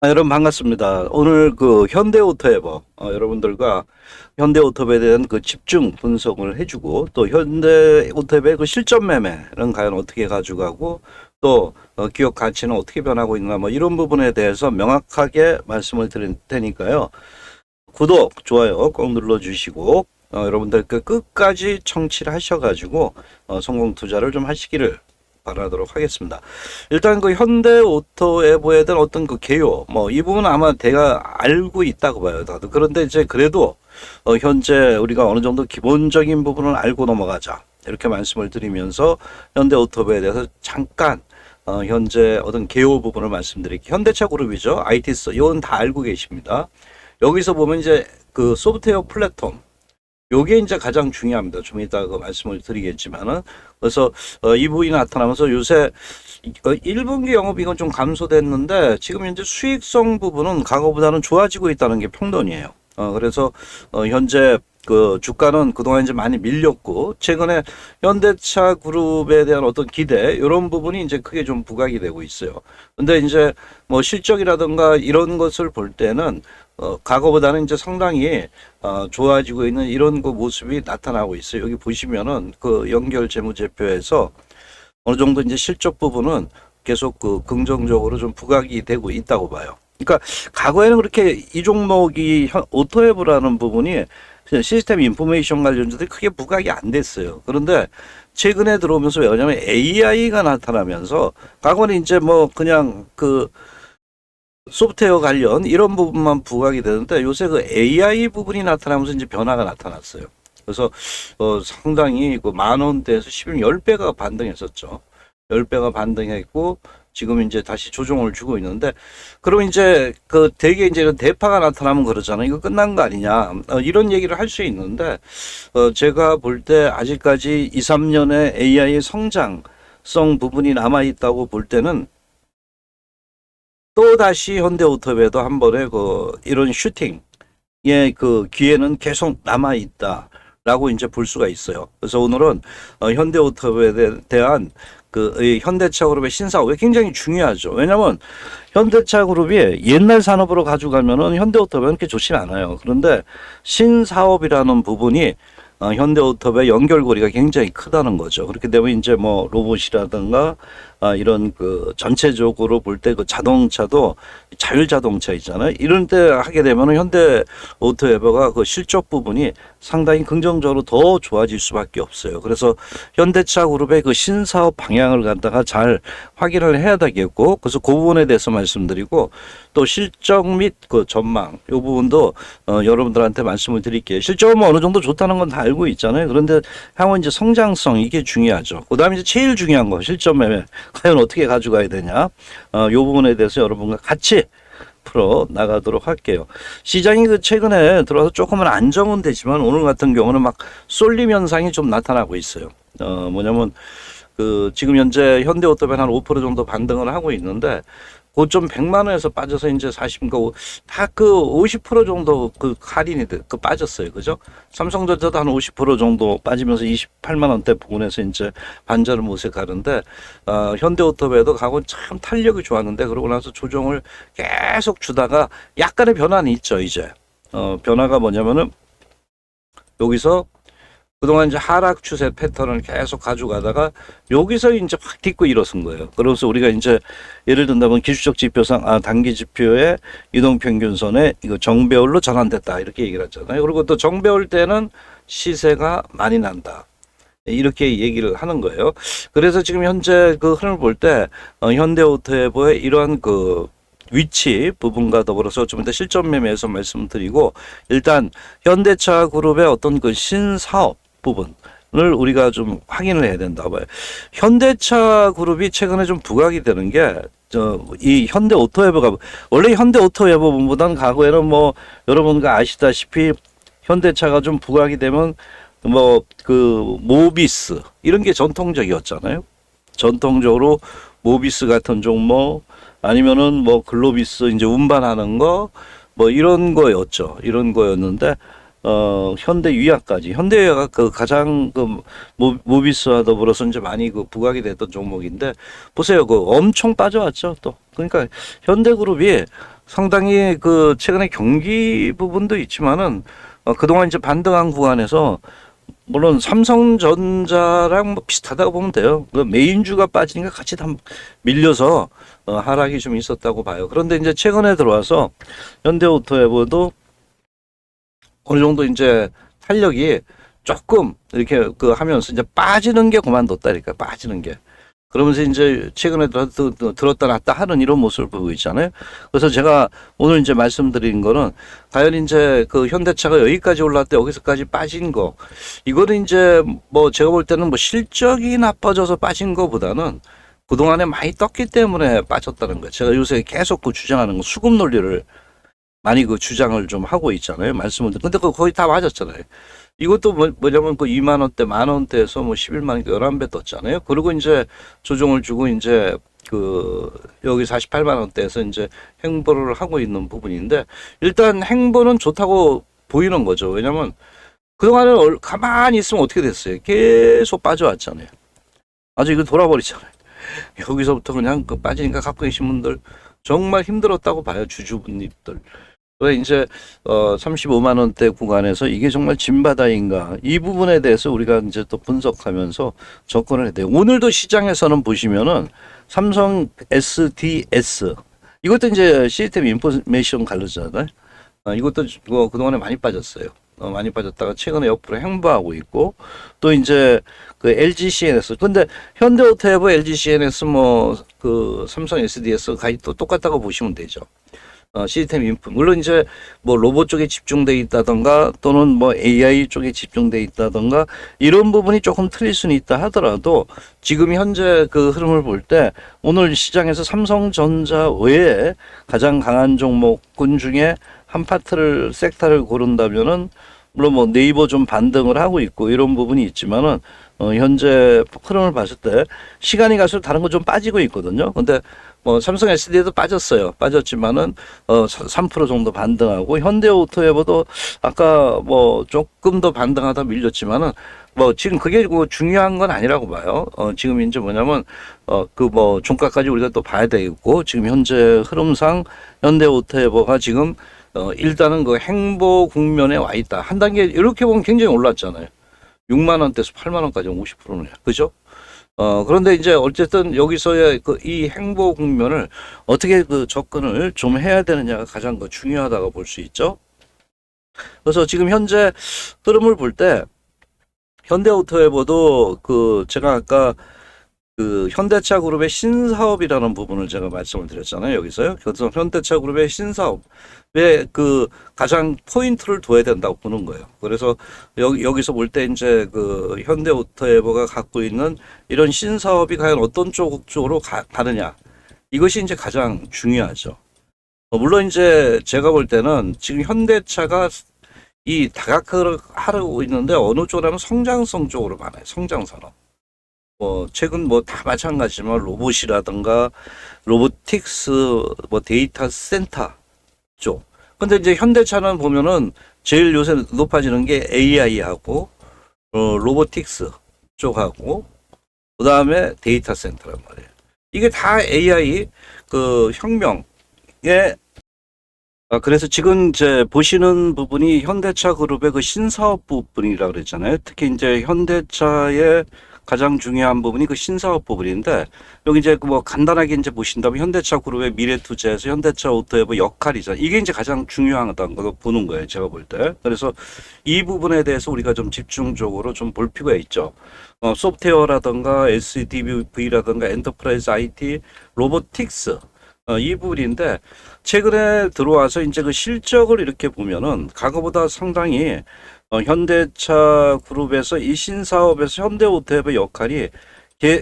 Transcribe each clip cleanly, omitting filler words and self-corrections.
여러분 반갑습니다. 오늘 그 현대오토에버 여러분들과 현대오토에 대한 그 집중 분석을 해주고 또 현대오토의 그 실전 매매는 과연 어떻게 가져가고 또 기업 가치는 어떻게 변하고 있나 뭐 이런 부분에 대해서 명확하게 말씀을 드릴 테니까요. 구독, 좋아요 꼭 눌러주시고 여러분들 그 끝까지 청취를 하셔가지고 성공 투자를 좀 하시기를 바라도록 하겠습니다. 일단 그 현대오토에 대한 어떤 그 개요, 뭐 이 부분은 아마 제가 알고 있다고 봐요, 다들. 그런데 이제 그래도 현재 우리가 어느 정도 기본적인 부분을 알고 넘어가자 이렇게 말씀을 드리면서 현대오토에 대해서 잠깐 현재 어떤 개요 부분을 말씀드릴게요. 현대차 그룹이죠, IT스 이건 다 알고 계십니다. 여기서 보면 이제 그 소프트웨어 플랫폼 요게 이제 가장 중요합니다. 좀 이따 그 말씀을 드리겠지만은. 그래서 이 부분이 나타나면서 요새 1분기 영업이익은 좀 감소됐는데 지금 현재 수익성 부분은 과거보다는 좋아지고 있다는 게 평론이에요. 그래서 현재 그 주가는 그동안 이제 많이 밀렸고 최근에 현대차 그룹에 대한 어떤 기대 이런 부분이 이제 크게 좀 부각이 되고 있어요. 근데 이제 뭐 실적이라든가 이런 것을 볼 때는 과거보다는 이제 상당히 좋아지고 있는 이런 그 모습이 나타나고 있어요. 여기 보시면은 그 연결 재무제표에서 어느 정도 이제 실적 부분은 계속 그 긍정적으로 좀 부각이 되고 있다고 봐요. 그러니까 과거에는 그렇게 이 종목이 오토앱이라는 부분이 시스템 인포메이션 관련주들이 크게 부각이 안 됐어요. 그런데 최근에 들어오면서 왜냐하면 AI가 나타나면서 과거는 이제 뭐 그냥 그 소프트웨어 관련 이런 부분만 부각이 되는데 요새 그 AI 부분이 나타나면서 이제 변화가 나타났어요. 그래서 상당히 그 만 원대에서 10배가 반등했었죠. 10배가 반등했고 지금 이제 다시 조정을 주고 있는데 그러면 이제 그 대개 이제 이런 대파가 나타나면 그러잖아요. 이거 끝난 거 아니냐 이런 얘기를 할 수 있는데 제가 볼 때 아직까지 2, 3년의 AI 성장성 부분이 남아 있다고 볼 때는 또 다시 현대오토에도 한 번에 그 이런 슈팅의 그 기회는 계속 남아 있다라고 이제 볼 수가 있어요. 그래서 오늘은 현대오토에 대한 그 현대차 그룹의 신사업이 굉장히 중요하죠. 왜냐하면 현대차 그룹이 옛날 산업으로 가져가면은 현대오토는 그렇게 좋진 않아요. 그런데 신사업이라는 부분이 현대오토의 연결고리가 굉장히 크다는 거죠. 그렇게 되면 이제 뭐 로봇이라든가 이런 그 전체적으로 볼 때 그 자동차도 자율자동차 있잖아요. 이런 때 하게 되면 현대오토에버가 그 실적 부분이 상당히 긍정적으로 더 좋아질 수밖에 없어요. 그래서 현대차 그룹의 그 신사업 방향을 갖다가 잘 확인을 해야 되겠고, 그래서 그 부분에 대해서 말씀드리고 또 실적 및 그 전망 이 부분도 여러분들한테 말씀을 드릴게요. 실적은 뭐 어느 정도 좋다는 건 다 알고 있잖아요. 그런데 향후 이제 성장성 이게 중요하죠. 그다음에 이제 제일 중요한 거 실적 매매 과연 어떻게 가져가야 되냐? 이 부분에 대해서 여러분과 같이 풀어 나가도록 할게요. 시장이 그 최근에 들어와서 조금은 안정은 되지만 오늘 같은 경우는 막 쏠림 현상이 좀 나타나고 있어요. 뭐냐면 그 지금 현재 현대오토는 한 5% 정도 반등을 하고 있는데 고점 100만 원에서 빠져서 이제 40그 50% 정도 그 할인이 그 빠졌어요. 그죠? 삼성전자도 한 50% 정도 빠지면서 28만 원대 부근에서 이제 반전을 모색하는데 현대오토에도 가고 참 탄력이 좋았는데 그러고 나서 조정을 계속 주다가 약간의 변화는 있죠, 이제. 변화가 뭐냐면은 여기서 그동안 이제 하락 추세 패턴을 계속 가져가다가 여기서 이제 확 딛고 일어선 거예요. 그래서 우리가 이제 예를 든다면 기술적 지표상 단기 지표의 이동평균선에 이거 정배열로 전환됐다 이렇게 얘기를 하잖아요. 그리고 또 정배열 때는 시세가 많이 난다. 이렇게 얘기를 하는 거예요. 그래서 지금 현재 그 흐름을 볼 때 현대오토에버의 이러한 그 위치 부분과 더불어서 좀 이따 실전 매매에서 말씀드리고 일단 현대차 그룹의 어떤 그 신사업 부분을 우리가 좀 확인을 해야 된다 봐요. 현대차 그룹이 최근에 좀 부각이 되는 게 이 현대오토에버가 원래 현대오토에버 부분보다는 과거에는 뭐 여러분가 아시다시피 현대차가 좀 부각이 되면 뭐 그 모비스 이런 게 전통적이었잖아요. 전통적으로 모비스 같은 종목 아니면은 뭐 글로비스 이제 운반하는 거 뭐 이런 거였죠. 이런 거였는데 현대유약까지. 현대유야가 그 가장 그 모비스와 더불어서 이제 많이 그 부각이 됐던 종목인데, 보세요. 그 엄청 빠져왔죠, 또. 그러니까 현대그룹이 상당히 그 최근에 경기 부분도 있지만은, 그동안 이제 반등한 구간에서 물론 삼성전자랑 뭐 비슷하다고 보면 돼요. 그 메인주가 빠지니까 같이 다 밀려서 하락이 좀 있었다고 봐요. 그런데 이제 최근에 들어와서 현대오토에버도 어느 정도 이제 탄력이 조금 이렇게 그 하면서 이제 빠지는 게 그만뒀다니까, 빠지는 게. 그러면서 이제 최근에 들었다 놨다 하는 이런 모습을 보이고 있잖아요. 그래서 제가 오늘 이제 말씀드린 거는 과연 이제 그 현대차가 여기까지 올랐대 여기서까지 빠진 거, 이거는 이제 뭐 제가 볼 때는 뭐 실적이 나빠져서 빠진 거보다는 그동안에 많이 떴기 때문에 빠졌다는 거예요. 제가 요새 계속 그 주장하는 거 수급 논리를 많이 그 주장을 좀 하고 있잖아요. 말씀을. 근데 그거 거의 다 맞았잖아요. 이것도 뭐냐면 그 2만 원대, 만 원대에서 뭐 11만 원, 11배 떴잖아요. 그리고 이제 조정을 주고 이제 그 여기 48만 원대에서 이제 행보를 하고 있는 부분인데, 일단 행보는 좋다고 보이는 거죠. 왜냐면 그동안은 가만히 있으면 어떻게 됐어요? 계속 빠져왔잖아요. 아주 이거 돌아버리잖아요. 여기서부터 그냥 그 빠지니까 갖고 계신 분들 정말 힘들었다고 봐요. 주주분들. 왜 이제 35만 원대 구간에서 이게 정말 진바다인가, 이 부분에 대해서 우리가 이제 또 분석하면서 접근을 해야 돼요. 오늘도 시장에서는 보시면은 삼성 SDS, 이것도 이제 시스템 인포메이션 관련주잖아요. 이것도 그동안에 많이 빠졌어요. 많이 빠졌다가 최근에 옆으로 행보하고 있고, 또 이제 그 LG CNS, 근데 현대오토에버, LG CNS 뭐 그 삼성 SDS 가히 또 똑같다고 보시면 되죠. 시스템 인프, 물론 이제 뭐 로봇 쪽에 집중돼 있다던가 또는 뭐 AI 쪽에 집중돼 있다던가 이런 부분이 조금 틀릴 수는 있다 하더라도, 지금 현재 그 흐름을 볼 때 오늘 시장에서 삼성전자 외에 가장 강한 종목군 중에 한 파트를, 섹터를 고른다면은, 물론 뭐 네이버 좀 반등을 하고 있고 이런 부분이 있지만은 현재 흐름을 봤을 때 시간이 갈수록 다른 거 좀 빠지고 있거든요. 근데 뭐 삼성 SD도 빠졌어요. 빠졌지만은 3% 정도 반등하고, 현대오토에버도 아까 뭐 조금 더 반등하다 밀렸지만은 뭐 지금 그게 뭐 중요한 건 아니라고 봐요. 지금 이제 뭐냐면 그 뭐 종가까지 우리가 또 봐야 되겠고, 지금 현재 흐름상 현대오토에버가 지금 일단은 그 행보 국면에 와 있다. 한 단계 이렇게 보면 굉장히 올랐잖아요. 6만 원대에서 8만 원까지 50%네. 그죠? 그런데 이제 어쨌든 여기서의 그 이 행보 국면을 어떻게 그 접근을 좀 해야 되느냐가 가장 그 중요하다고 볼 수 있죠. 그래서 지금 현재 흐름을 볼 때 현대오토에버도 그 제가 아까 그 현대차 그룹의 신사업이라는 부분을 제가 말씀을 드렸잖아요. 여기서요. 그래서 현대차 그룹의 신사업에 그 가장 포인트를 둬야 된다고 보는 거예요. 그래서 여기서 볼 때 이제 그 현대오토에버가 갖고 있는 이런 신사업이 과연 어떤 쪽으로 가느냐, 이것이 이제 가장 중요하죠. 물론 이제 제가 볼 때는 지금 현대차가 이 다각화를 하고 있는데 어느 쪽으로 하면 성장성 쪽으로 가나요. 성장산업. 뭐 최근 뭐 다 마찬가지지만 로봇이라든가 로보틱스, 뭐 데이터 센터 쪽. 근데 이제 현대차는 보면은 제일 요새 높아지는 게 AI하고 로보틱스 쪽하고 그다음에 데이터 센터란 말이에요. 이게 다 AI 그 혁명에, 그래서 지금 이제 보시는 부분이 현대차 그룹의 그 신사업 부분이라고 그랬잖아요. 특히 이제 현대차의 가장 중요한 부분이 그 신사업 부분인데, 여기 이제 뭐 간단하게 이제 보신다면 현대차 그룹의 미래 투자에서 현대차 오토에버 역할이잖아요. 이게 이제 가장 중요하다는 걸 보는 거예요. 제가 볼 때. 그래서 이 부분에 대해서 우리가 좀 집중적으로 좀 볼 필요가 있죠. 소프트웨어라든가 SDV라든가 엔터프라이즈 IT, 로보틱스, 이 부분인데, 최근에 들어와서 이제 그 실적을 이렇게 보면은 과거보다 상당히 현대차 그룹에서 이 신사업에서 현대오토에버 역할이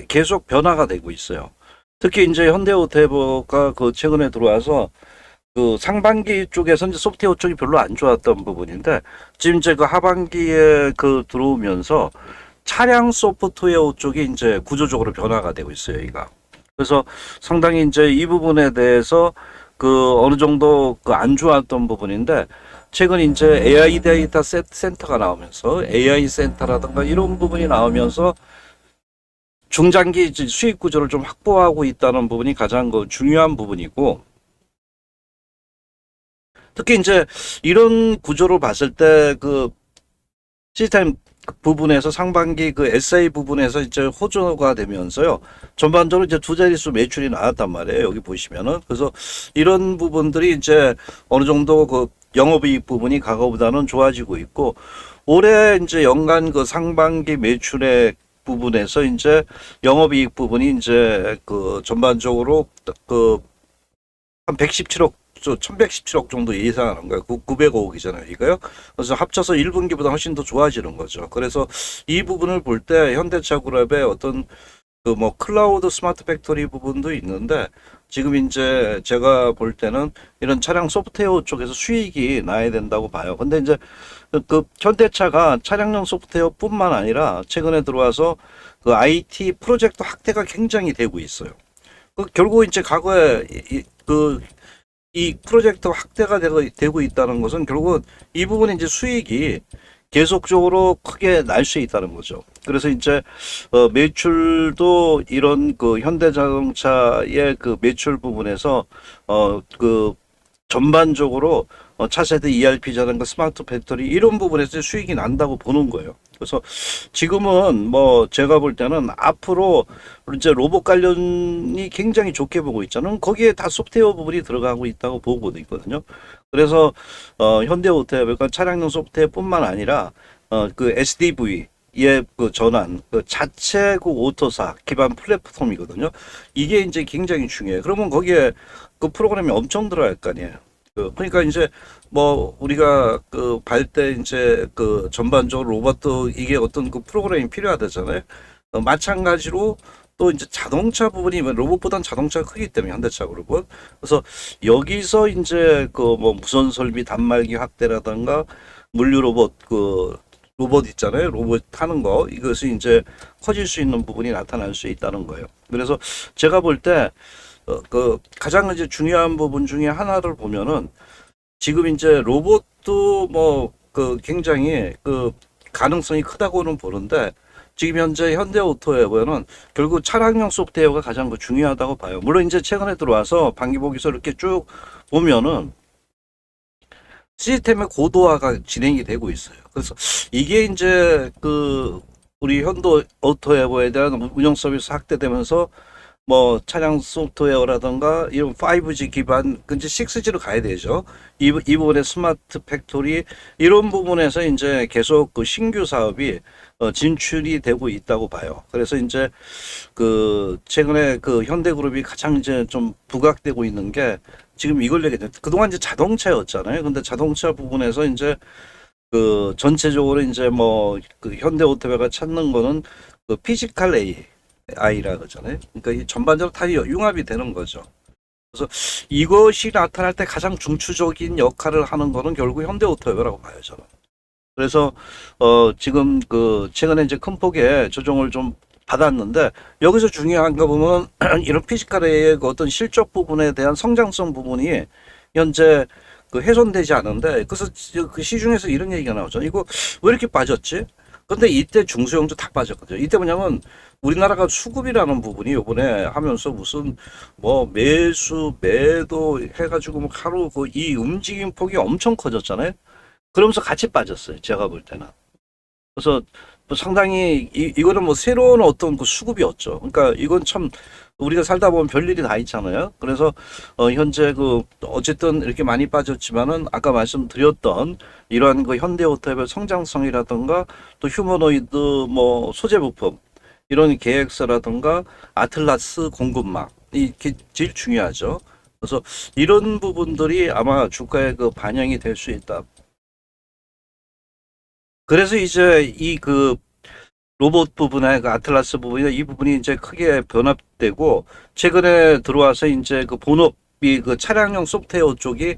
계속 변화가 되고 있어요. 특히 이제 현대오토에버가 그 최근에 들어와서 그 상반기 쪽에서 이제 소프트웨어 쪽이 별로 안 좋았던 부분인데, 지금 이제 그 하반기에 그 들어오면서 차량 소프트웨어 쪽이 이제 구조적으로 변화가 되고 있어요, 이가. 그래서 상당히 이제 이 부분에 대해서 그 어느 정도 그 안 좋았던 부분인데 최근 이제 AI 데이터 센터가 나오면서 AI 센터라든가 이런 부분이 나오면서 중장기 수익 구조를 좀 확보하고 있다는 부분이 가장 그 중요한 부분이고 특히 이제 이런 구조를 봤을 때 그 시스템 부분에서 상반기 그 SA 부분에서 이제 호조가 되면서요. 전반적으로 이제 두 자릿수 매출이 나왔단 말이에요. 여기 보시면은. 그래서 이런 부분들이 이제 어느 정도 그 영업이익 부분이 과거보다는 좋아지고 있고 올해 이제 연간 그 상반기 매출액 부분에서 이제 영업이익 부분이 이제 그 전반적으로 그 한 117억, 1117억 정도 예상하는 거예요. 900억이잖아요, 이거요. 그래서 합쳐서 1분기보다 훨씬 더 좋아지는 거죠. 그래서 이 부분을 볼 때 현대차 그룹의 어떤 그 뭐 클라우드 스마트 팩토리 부분도 있는데 지금 이제 제가 볼 때는 이런 차량 소프트웨어 쪽에서 수익이 나야 된다고 봐요. 근데 이제 그 현대차가 차량용 소프트웨어뿐만 아니라 최근에 들어와서 그 IT 프로젝트 확대가 굉장히 되고 있어요. 그 결국 이제 과거에 이 프로젝트 확대가 되고 있다는 것은 결국은 이 부분에 이제 수익이 계속적으로 크게 날 수 있다는 거죠. 그래서 이제 매출도 이런 그 현대자동차의 그 매출 부분에서 그 전반적으로 차세대 ERP자든가 스마트 팩토리 이런 부분에서 수익이 난다고 보는 거예요. 그래서 지금은 뭐 제가 볼 때는 앞으로 이제 로봇 관련이 굉장히 좋게 보고 있잖아요. 거기에 다 소프트웨어 부분이 들어가고 있다고 보고 있거든요. 그래서 현대오토가 차량용 소프트웨어뿐만 아니라 그 SDV 의 그 전환, 그 자체 그 오토사 기반 플랫폼이거든요. 이게 이제 굉장히 중요해요. 그러면 거기에 그 프로그램이 엄청 들어갈 거 아니에요. 그러니까 이제 뭐 우리가 그 발 때 이제 그 전반적으로 로봇도 이게 어떤 그 프로그램이 필요하다잖아요. 마찬가지로 또 이제 자동차 부분이 로봇보다는 자동차가 크기 때문에 현대차 그룹은 그래서 여기서 이제 그 뭐 무선 설비 단말기 확대라든가 물류 로봇 그 로봇 있잖아요. 로봇 타는 거 이것이 이제 커질 수 있는 부분이 나타날 수 있다는 거예요. 그래서 제가 볼 때 그 가장 이제 중요한 부분 중에 하나를 보면은 지금 이제 로봇도 뭐 그 굉장히 그 가능성이 크다고는 보는데 지금 현재 현대오토에는 결국 차량용 소프트웨어가 가장 그 중요하다고 봐요. 물론 이제 최근에 들어와서 반기보기서 이렇게 쭉 보면은 시스템의 고도화가 진행이 되고 있어요. 그래서 이게 이제 그 우리 현대오토에 대한 운영 서비스 확대되면서 뭐 차량 소프트웨어라든가 이런 5G 기반 이제 6G로 가야 되죠. 이 부분의 스마트 팩토리 이런 부분에서 이제 계속 그 신규 사업이 진출이 되고 있다고 봐요. 그래서 이제 그 최근에 그 현대그룹이 가장 이제 좀 부각되고 있는 게 지금 이걸 얘기해요. 그동안 이제 자동차였잖아요. 근데 자동차 부분에서 이제 그 전체적으로 이제 뭐 그 현대오토가 찾는 거는 그 피지컬 AI라 그러잖아요. 그러니까 이 전반적으로 다 융합이 되는 거죠. 그래서 이것이 나타날 때 가장 중추적인 역할을 하는 거는 결국 현대오토라고 봐요, 저는. 그래서 지금 그 최근에 이제 큰 폭의 조정을 좀 받았는데 여기서 중요한 거 보면 이런 피지컬의 그 어떤 실적 부분에 대한 성장성 부분이 현재 그 훼손되지 않은데 그래서 그 시중에서 이런 얘기가 나오죠. 이거 왜 이렇게 빠졌지? 근데 이때 중소형주 다 빠졌거든요. 이때 뭐냐면 우리나라가 수급이라는 부분이 요번에 하면서 무슨 뭐 매수 매도 해가지고 뭐 하루 그 이 움직임 폭이 엄청 커졌잖아요. 그러면서 같이 빠졌어요. 제가 볼 때는. 그래서 뭐 상당히 이거는 뭐 새로운 어떤 그 수급이었죠. 그러니까 이건 참 우리가 살다 보면 별일이 다 있잖아요. 그래서 현재 그 어쨌든 이렇게 많이 빠졌지만은 아까 말씀드렸던 이러한 그 현대오토의 성장성이라든가 또 휴머노이드 뭐 소재 부품 이런 계획서라든가 아틀라스 공급망 이게 제일 중요하죠. 그래서 이런 부분들이 아마 주가에 그 반영이 될 수 있다. 그래서 이제 이 그 로봇 부분에 그 아틀라스 부분이 이 부분이 이제 크게 변합되고 최근에 들어와서 이제 그 본업이 그 차량용 소프트웨어 쪽이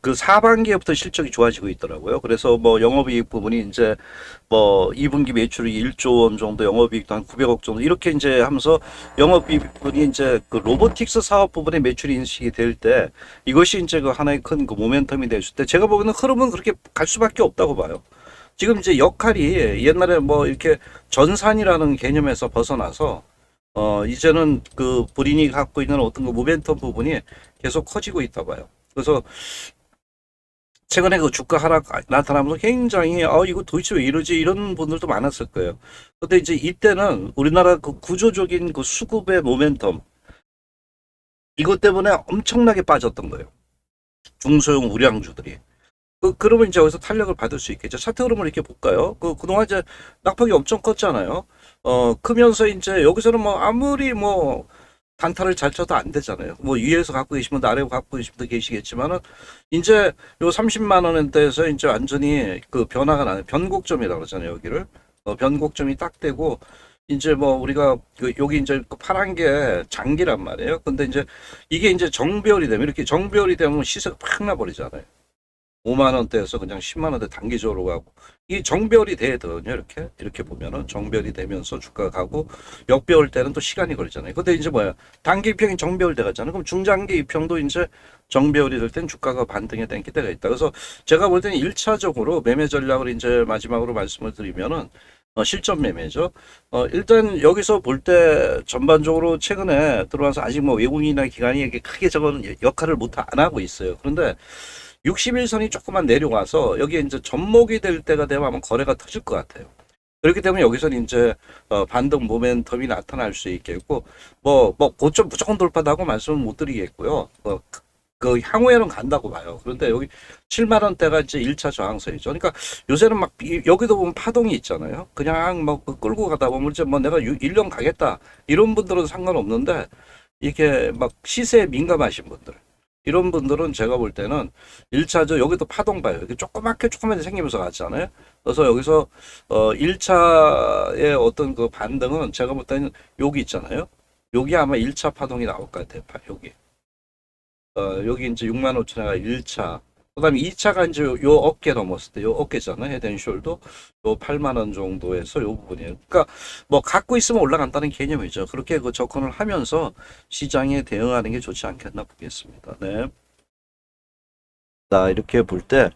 그 하반기에부터 실적이 좋아지고 있더라고요. 그래서 뭐 영업이익 부분이 이제 뭐 2분기 매출이 1조 원 정도, 영업이익도 한 900억 정도 이렇게 이제 하면서 영업이익 부분이 이제 그 로보틱스 사업 부분의 매출이 인식이 될 때 이것이 이제 그 하나의 큰 그 모멘텀이 됐을 때 제가 보기에는 흐름은 그렇게 갈 수밖에 없다고 봐요. 지금 이제 역할이 옛날에 뭐 이렇게 전산이라는 개념에서 벗어나서 이제는 그 본인이 갖고 있는 어떤 그 모멘텀 부분이 계속 커지고 있다 봐요. 그래서 최근에 그 주가 하락 나타나면서 굉장히 이거 도대체 왜 이러지 이런 분들도 많았을 거예요. 근데 이제 이때는 우리나라 그 구조적인 그 수급의 모멘텀 이것 때문에 엄청나게 빠졌던 거예요. 중소형 우량주들이. 그러면 이제 여기서 탄력을 받을 수 있겠죠. 차트 흐름을 이렇게 볼까요? 그동안 이제 낙폭이 엄청 컸잖아요. 크면서 이제 여기서는 뭐 아무리 뭐 단타를 잘 쳐도 안 되잖아요. 뭐 위에서 갖고 계시면 아래로 갖고 계신 분도 계시겠지만은 이제 요 30만 원대에서 이제 완전히 그 변화가 나요. 변곡점이라고 그러잖아요. 여기를 변곡점이 딱 되고 이제 뭐 우리가 여기 이제 그 파란 게 장기란 말이에요. 근데 이제 이게 이제 정배열이 되면 이렇게 정배열이 되면 시세가 팍 나버리잖아요. 5만 원대에서 그냥 10만 원대 단기적으로 가고 이 정배열이 되거든요. 이렇게 보면은 정배열이 되면서 주가가 가고 역배열 때는 또 시간이 걸리잖아요. 근데 이제 뭐야 단기 입형이 정배열 돼가잖아요. 그럼 중장기 입형도 이제 정배열이 될 땐 주가가 반등에 땡길 때가 있다. 그래서 제가 볼 때는 1차적으로 매매 전략을 이제 마지막으로 말씀을 드리면은 실전 매매죠. 일단 여기서 볼 때 전반적으로 최근에 들어와서 아직 뭐 외국인이나 기관이 이렇게 크게 저건 역할을 안 하고 있어요. 그런데 61선이 조금만 내려와서 여기에 이제 접목이 될 때가 되면 아마 거래가 터질 것 같아요. 그렇기 때문에 여기서는 이제 반등 모멘텀이 나타날 수 있겠고 고점 무조건 돌파다고 말씀은 못 드리겠고요. 그 향후에는 간다고 봐요. 그런데 여기 7만 원대가 이제 1차 저항선이죠. 그러니까 요새는 막 여기도 보면 파동이 있잖아요. 그냥 막 끌고 가다 보면 이제 뭐 내가 1년 가겠다 이런 분들은 상관없는데 이게 막 시세에 민감하신 분들 이런 분들은 제가 볼 때는 1차죠. 여기도 파동 봐요. 이렇게 조그맣게 생기면서 갔잖아요. 그래서 여기서 1차의 어떤 그 반등은 제가 볼 때는 여기 있잖아요. 여기 아마 1차 파동이 나올 것 같아요. 여기. 여기 이제 6만 5천원가 1차. 그 다음에 2차가 이제 요 어깨 넘었을 때, 요 어깨잖아요. 헤드앤숄더. 요 8만 원 정도에서 요 부분이에요. 그러니까 뭐 갖고 있으면 올라간다는 개념이죠. 그렇게 그 접근을 하면서 시장에 대응하는 게 좋지 않겠나 보겠습니다. 네. 자, 이렇게 볼 때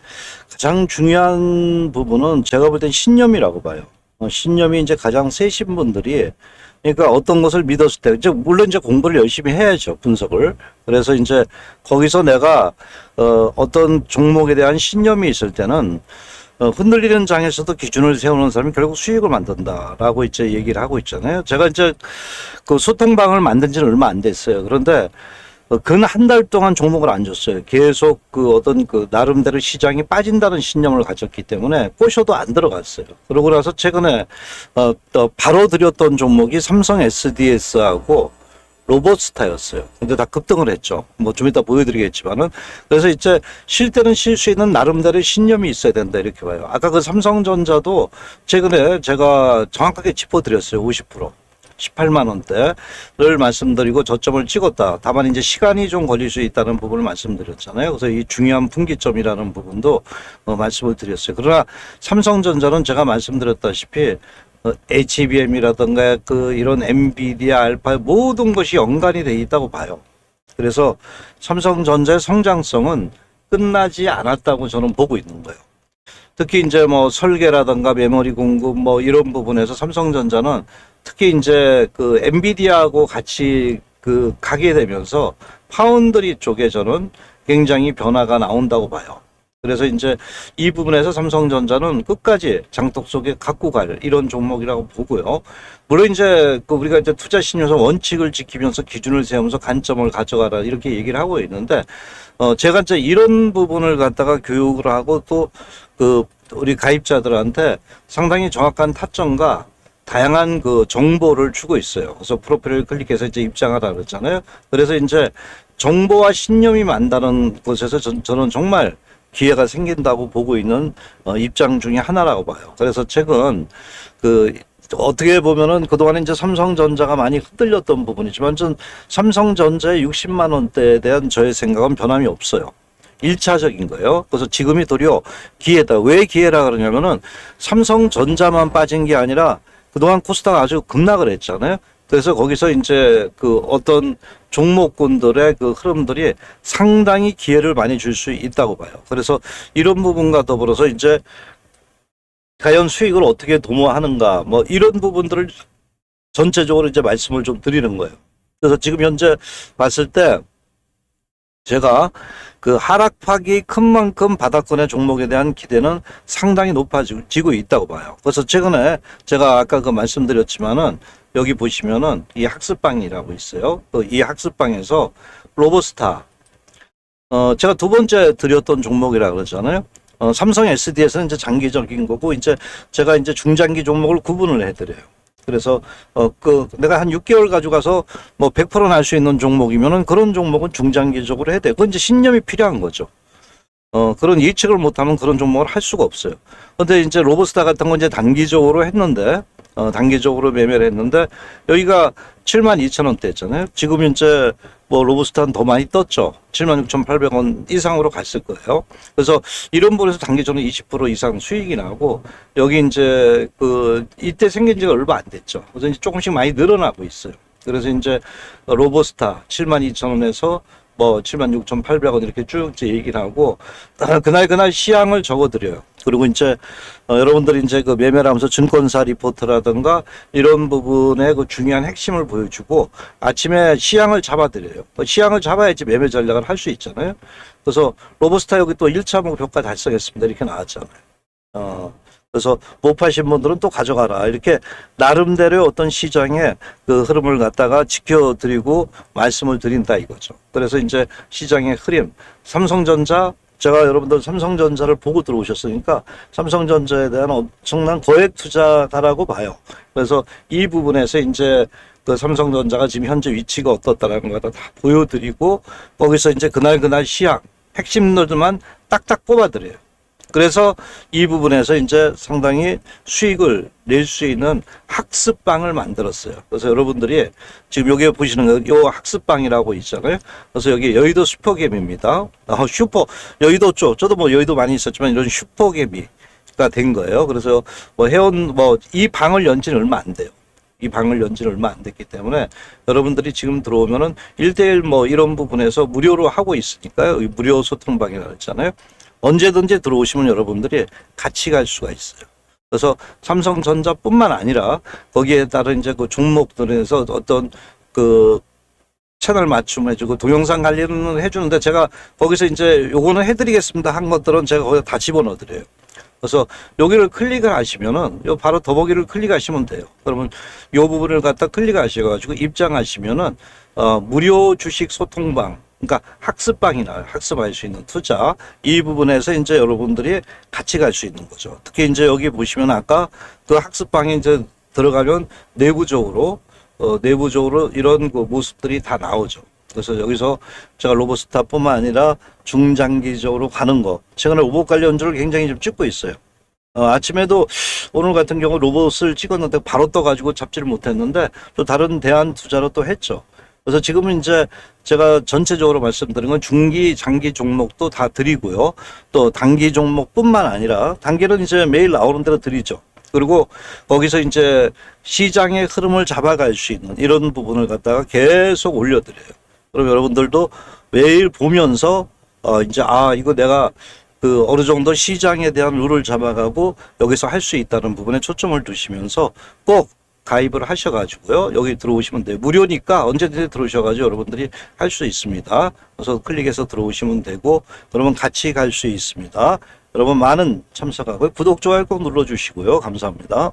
가장 중요한 부분은 제가 볼 땐 신념이라고 봐요. 신념이 이제 가장 세신 분들이 그러니까 어떤 것을 믿었을 때, 이제 물론 이제 공부를 열심히 해야죠, 분석을. 그래서 이제 거기서 내가 어떤 종목에 대한 신념이 있을 때는 흔들리는 장에서도 기준을 세우는 사람이 결국 수익을 만든다라고 이제 얘기를 하고 있잖아요. 제가 이제 그 소통방을 만든 지는 얼마 안 됐어요. 그런데 근 한 달 동안 종목을 안 줬어요. 계속 그 어떤 그 나름대로 시장이 빠진다는 신념을 가졌기 때문에 꼬셔도 안 들어갔어요. 그러고 나서 최근에 또 바로 드렸던 종목이 삼성 SDS하고 로봇스타였어요. 근데 다 급등을 했죠. 뭐 좀 이따 보여드리겠지만은. 그래서 이제 쉴 때는 쉴 수 있는 나름대로 신념이 있어야 된다 이렇게 봐요. 아까 그 삼성전자도 최근에 제가 정확하게 짚어드렸어요. 50%. 18만 원대를 말씀드리고 저점을 찍었다. 다만 이제 시간이 좀 걸릴 수 있다는 부분을 말씀드렸잖아요. 그래서 이 중요한 분기점이라는 부분도 말씀을 드렸어요. 그러나 삼성전자는 제가 말씀드렸다시피 HBM이라든가 그 이런 엔비디아, 알파 모든 것이 연관이 돼 있다고 봐요. 그래서 삼성전자의 성장성은 끝나지 않았다고 저는 보고 있는 거예요. 특히 이제 뭐 설계라든가 메모리 공급 뭐 이런 부분에서 삼성전자는 특히 이제 그 엔비디아하고 같이 그 가게 되면서 파운드리 쪽에 저는 굉장히 변화가 나온다고 봐요. 그래서 이제 이 부분에서 삼성전자는 끝까지 장독 속에 갖고 갈 이런 종목이라고 보고요. 물론 이제 그 우리가 이제 투자 신용서 원칙을 지키면서 기준을 세우면서 관점을 가져가라 이렇게 얘기를 하고 있는데 제가 이제 이런 부분을 갖다가 교육을 하고 또 그 우리 가입자들한테 상당히 정확한 타점과 다양한 그 정보를 주고 있어요. 그래서 프로필을 클릭해서 이제 입장하라 그랬잖아요. 그래서 이제 정보와 신념이 만다는 곳에서 저는 정말 기회가 생긴다고 보고 있는 입장 중에 하나라고 봐요. 그래서 최근 그 어떻게 보면은 그동안에 이제 삼성전자가 많이 흔들렸던 부분이지만 전 삼성전자의 60만 원대에 대한 저의 생각은 변함이 없어요. 1차적인 거예요. 그래서 지금이 도리어 기회다. 왜 기회라 그러냐면은 삼성전자만 빠진 게 아니라 그동안 코스닥 아주 급락을 했잖아요. 그래서 거기서 이제 그 어떤 종목군들의 그 흐름들이 상당히 기회를 많이 줄 수 있다고 봐요. 그래서 이런 부분과 더불어서 이제 과연 수익을 어떻게 도모하는가 뭐 이런 부분들을 전체적으로 이제 말씀을 좀 드리는 거예요. 그래서 지금 현재 봤을 때 제가 그 하락폭이 큰 만큼 바닥권의 종목에 대한 기대는 상당히 높아지고 있다고 봐요. 그래서 최근에 제가 아까 그 말씀드렸지만은 여기 보시면은 이 학습방이라고 있어요. 이 학습방에서 로보스타, 제가 두 번째 드렸던 종목이라 그러잖아요. 삼성 SDS는 이제 장기적인 거고, 이제 제가 이제 중장기 종목을 구분을 해드려요. 그래서, 내가 한 6개월 가져가서 뭐 100% 날 수 있는 종목이면은 그런 종목은 중장기적으로 해야 돼요. 그건 이제 신념이 필요한 거죠. 그런 예측을 못하면 그런 종목을 할 수가 없어요. 근데 이제 로보스타 같은 건 이제 단기적으로 했는데, 단기적으로 매매를 했는데, 여기가 72,000원대였잖아요. 지금 이제 뭐 로보스타는 더 많이 떴죠. 76,800원 이상으로 갔을 거예요. 그래서 이런 부분에서 단기적으로 20% 이상 수익이 나고, 여기 이제 이때 생긴 지가 얼마 안 됐죠. 그래서 이제 조금씩 많이 늘어나고 있어요. 그래서 이제 로보스타 72,000원에서 뭐 76,800원 이렇게 쭉 이제 얘기를 하고, 그날 시향을 적어드려요. 그리고 이제 여러분들이 이제 그 매매를 하면서 증권사 리포트라든가 이런 부분의 그 중요한 핵심을 보여주고 아침에 시향을 잡아드려요. 시향을 잡아야지 매매 전략을 할 수 있잖아요. 그래서 로보스타 여기 또 1차 목표가 달성했습니다. 이렇게 나왔잖아요. 그래서 못 파신 분들은 또 가져가라. 이렇게 나름대로 어떤 시장의 그 흐름을 갖다가 지켜드리고 말씀을 드린다 이거죠. 그래서 이제 시장의 흐름, 삼성전자, 제가 여러분들 삼성전자를 보고 들어오셨으니까 삼성전자에 대한 엄청난 거액 투자다라고 봐요. 그래서 이 부분에서 이제 그 삼성전자가 지금 현재 위치가 어떻다라는 걸 다 보여드리고 거기서 이제 그날 시향, 핵심들만 딱딱 뽑아드려요. 그래서 이 부분에서 이제 상당히 수익을 낼 수 있는 학습방을 만들었어요. 그래서 여러분들이 지금 여기 보시는 요 학습방이라고 있잖아요. 그래서 여기 여의도 슈퍼개미입니다. 여의도 쪽, 저도 뭐 여의도 많이 있었지만 이런 슈퍼개미가 된 거예요. 그래서 뭐 이 방을 연 지는 얼마 안 돼요. 이 방을 연 지는 얼마 안 됐기 때문에 여러분들이 지금 들어오면은 1대1 뭐 이런 부분에서 무료로 하고 있으니까요. 무료 소통방이라고 했잖아요. 언제든지 들어오시면 여러분들이 같이 갈 수가 있어요. 그래서 삼성전자뿐만 아니라 거기에 따른 이제 그 종목들에서 어떤 그 채널 맞춤해주고 동영상 관리는 해주는데 제가 거기서 이제 요거는 해드리겠습니다 한 것들은 제가 거기다 다 집어넣어드려요. 그래서 여기를 클릭을 하시면은 요 바로 더보기를 클릭하시면 돼요. 그러면 요 부분을 갖다 클릭하셔가지고 입장하시면은 무료 주식 소통방, 그러니까 학습방이나 학습할 수 있는 투자 이 부분에서 이제 여러분들이 같이 갈 수 있는 거죠. 특히 이제 여기 보시면 아까 그 학습방에 이제 들어가면 내부적으로 이런 그 모습들이 다 나오죠. 그래서 여기서 제가 로보스타뿐만 아니라 중장기적으로 가는 거, 최근에 로봇 관련주를 굉장히 좀 찍고 있어요. 아침에도 오늘 같은 경우 로봇을 찍었는데 바로 떠가지고 잡지를 못했는데 또 다른 대안 투자로 또 했죠. 그래서 지금은 이제 제가 전체적으로 말씀드린 건 중기, 장기 종목도 다 드리고요. 또 단기 종목뿐만 아니라 단기는 이제 매일 나오는 대로 드리죠. 그리고 거기서 이제 시장의 흐름을 잡아갈 수 있는 이런 부분을 갖다가 계속 올려드려요. 그럼 여러분들도 매일 보면서 이제 이거 내가 그 어느 정도 시장에 대한 룰을 잡아가고 여기서 할 수 있다는 부분에 초점을 두시면서 꼭 가입을 하셔가지고요. 여기 들어오시면 돼요. 무료니까 언제든지 들어오셔가지고 여러분들이 할 수 있습니다. 그래서 클릭해서 들어오시면 되고 그러면 같이 갈 수 있습니다. 여러분 많은 참석하고 구독, 좋아요 꼭 눌러주시고요. 감사합니다.